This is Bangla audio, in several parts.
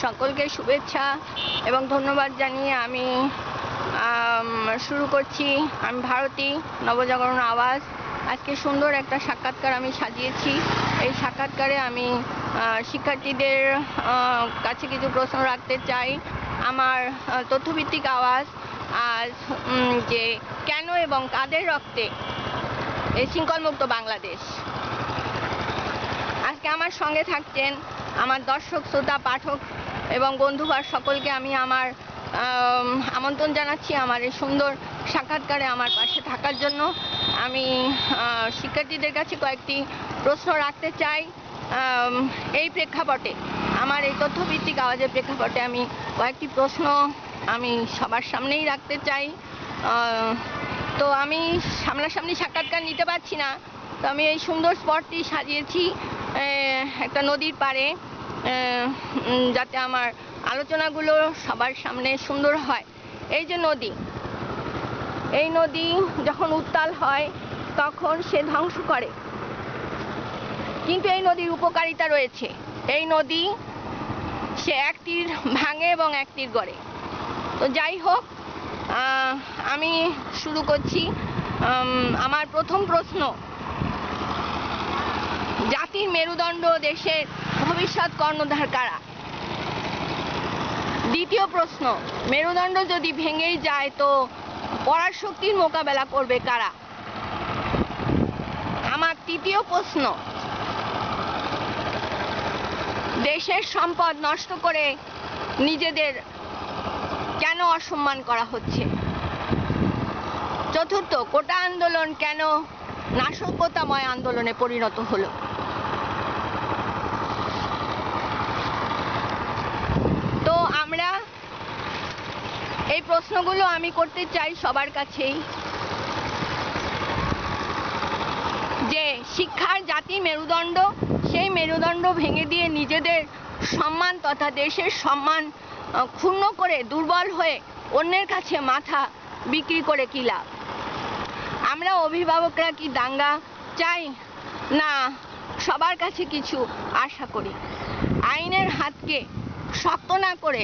সকলকে শুভেচ্ছা এবং ধন্যবাদ জানিয়ে আমি শুরু করছি। আমি ভারতী, নবজাগরণ আওয়াজ। আজকে সুন্দর একটা সাক্ষাৎকার আমি সাজিয়েছি। এই সাক্ষাৎকারে আমি শিক্ষার্থীদের কাছে কিছু প্রশ্ন রাখতে চাই। আমার তথ্যভিত্তিক আওয়াজ আজ যে কেন এবং কাদের রক্তে এই শৃঙ্খলমুক্ত বাংলাদেশ। আজকে আমার সঙ্গে থাকছেন আমার দর্শক, শ্রোতা, পাঠক এবং বন্ধুবার সকলকে আমি আমার আমন্ত্রণ জানাচ্ছি আমার এই সুন্দর সাক্ষাৎকারে আমার পাশে থাকার জন্য। আমি শিক্ষার্থীদের কাছে কয়েকটি প্রশ্ন রাখতে চাই। এই প্রেক্ষাপটে, আমার এই তথ্যভিত্তিক আওয়াজের প্রেক্ষাপটে আমি কয়েকটি প্রশ্ন আমি সবার সামনেই রাখতে চাই। তো আমি সামনাসামনি সাক্ষাৎকার নিতে পারছি না, তো আমি এই সুন্দর স্পটটি সাজিয়েছি একটা নদীর পাড়ে, যাতে আমার আলোচনাগুলো সবার সামনে সুন্দর হয়। এই যে নদী, এই নদী যখন উত্তাল হয় তখন সে ধ্বংস করে, কিন্তু এই নদীর উপকারিতা রয়েছে। এই নদী সে এক তীর ভাঙে এবং এক তীর গড়ে। তো যাই হোক, আমি শুরু করছি। আমার প্রথম প্রশ্ন, জাতির মেরুদণ্ড, দেশের ভবিষ্যৎ কর্ণধার কারা? দ্বিতীয় প্রশ্ন, মেরুদণ্ড যদি ভেঙেই যায় তো পরাশক্তির মোকাবেলা করবে কারা? আমার তৃতীয় প্রশ্ন, দেশের সম্পদ নষ্ট করে নিজেদের কেন অসম্মান করা হচ্ছে? চতুর্থ, কোটা আন্দোলন কেন নাশকতাময় আন্দোলনে পরিণত হলো? তো আমরা এই প্রশ্নগুলো আমি করতে চাই সবার কাছেই, যে শিক্ষার জাতির মেরুদণ্ড, সেই মেরুদণ্ড ভেঙে দিয়ে নিজেদের সম্মান তথা দেশের সম্মান ক্ষুণ্ণ করে দুর্বল হয়ে অন্যের কাছে মাথা বিক্রি করে কি লাভ? আমরা অভিভাবকরা কি দাঙ্গা চাই, না সবার কাছে কিছু আশা করি? আইনের হাতকে শক্ত না করে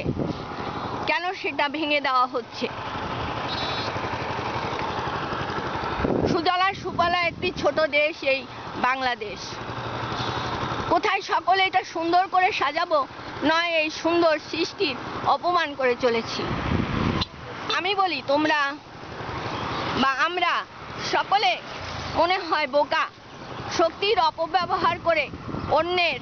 কেন সেটা ভেঙে দেওয়া হচ্ছে? সুজলা সুফলা একটি ছোট দেশ এই বাংলাদেশ, কোথায় সকলে এটা সুন্দর করে সাজাবো, নয় এই সুন্দর সৃষ্টির অপমান করে চলেছি। আমি বলি, তোমরা বা আমরা সকলে মনে হয় বোকা, শক্তির অপব্যবহার করে অন্যের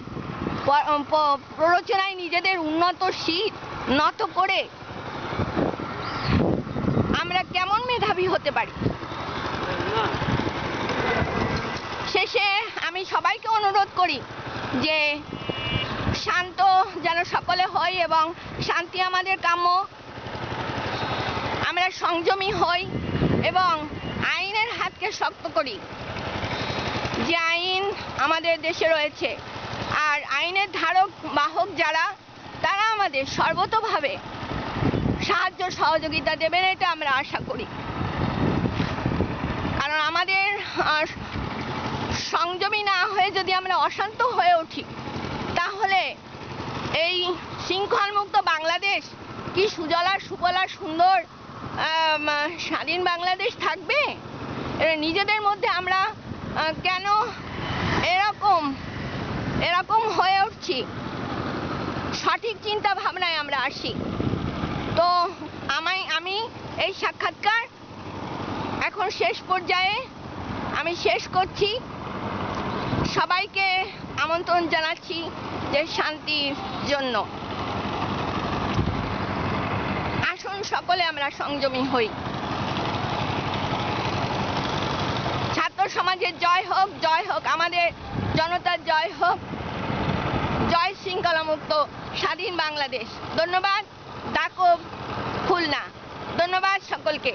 প্ররোচনায় নিজেদের উন্নত শীত নত করে আমরা কেমন মেধাবী হতে পারি? শেষে আমি সবাইকে অনুরোধ করি যে শান্ত যেন সকলে হই এবং শান্তি আমাদের কাম্য। আমরা সংযমী হই এবং আইনের হাতকে শক্ত করি। যে আইন আমাদের দেশে রয়েছে, আর আইনের ধারক বাহক যারা, তারা আমাদের সর্বতোভাবে সাহায্য সহযোগিতা দেবেন, এটা আমরা আশা করি। কারণ আমাদের সংযমী না হয়ে যদি আমরা অশান্ত হয়ে উঠি, তাহলে এই শৃঙ্খলমুক্ত বাংলাদেশ কি সুজলা সুফলা সুন্দর স্বাধীন বাংলাদেশ থাকবে? নিজেদের মধ্যে আমরা কেন এরকম হয়ে উঠছি? সঠিক চিন্তা ভাবনায় আমরা আসি। তো আমি এই সাক্ষাৎকার এখন শেষ পর্যায়ে আমি শেষ করছি। সবাইকে আমন্ত্রণ জানাচ্ছি যে শান্তির জন্য আসুন সকলে আমরা সংযমী হই। ছাত্র সমাজের জয় হোক, জয় হোক, আমাদের জনতার জয় হোক, জয় শৃঙ্খলামুক্ত স্বাধীন বাংলাদেশ। ধন্যবাদ। ডাকব খুলনা। ধন্যবাদ সকলকে।